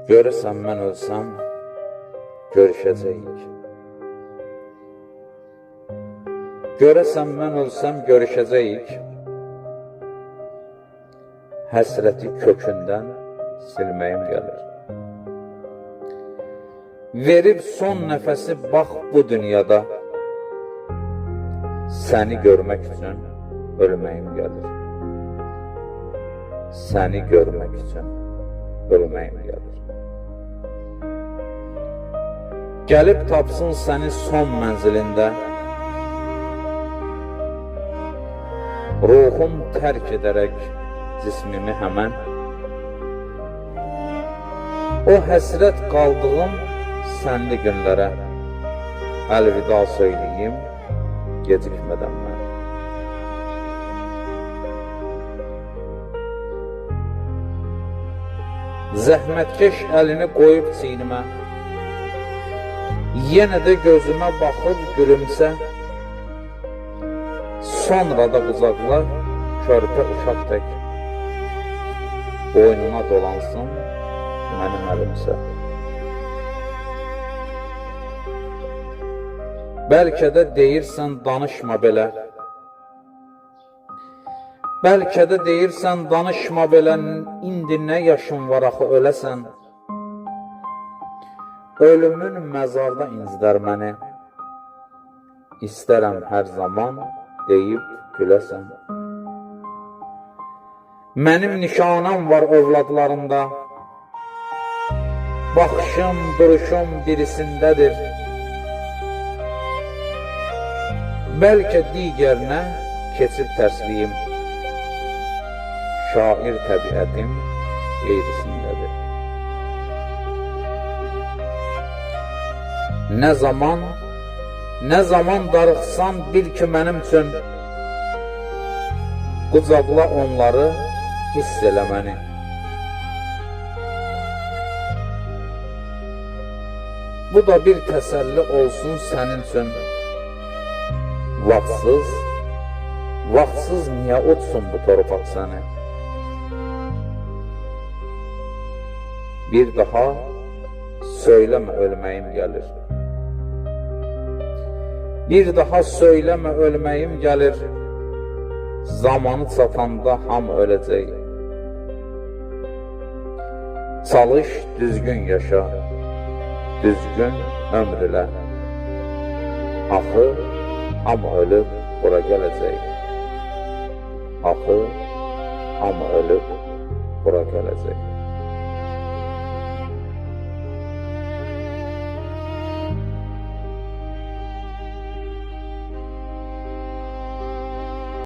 Görəsən mən ölsəm, görüşəcəyik. Görəsən mən ölsəm, görüşəcəyik. Həsrəti kökündən silməyim gəlir. Verib son nəfəsi bax bu dünyada, səni görmək üçün ölməyim gəlir. Səni görmək üçün ölməyim gəlir. Gəlib tapsın səni son mənzilində, ruhum tərk edərək cismimi həmən, o həsrət qaldığım sənli günlərə əlvida söyləyim gecikmədən mən. Zəhmətkeş əlini qoyub çiynimə, yenə də gözümə baxıb gülümsə, sonra da qucaqla körpə uşaq tək, boynuna dolansın mənim əlimsə. Bəlkə də deyirsən danışma belə, bəlkə də deyirsən danışma belə, indi nə yaşın var axı öləsən. Ölümün məzarda incdər məni, istərəm hər zaman deyib güləsən. Mənim nişanəm var övladlarımda, baxışım, duruşum birisindədir. Bəlkə digərinə keçib tərsliyim, şair təbiətim qeyrisindədir. Nə zaman darıxsan bil ki mənim üçün, qucaqla onları, hiss elə məni. Bu da bir təsəlli olsun sənin üçün. Vaxtsız niyə utsun bu torpaq səni? Bir daha söyləmə ölməyim gəlir. Bir daha söyləmə ölməyim gəlir, zamanı çatanda hamı öləcək. Çalış, düzgün yaşa, düzgün ömr ilə. Axı, hamı ölüb bura gələcək. Axı, hamı ölüb bura gələcək.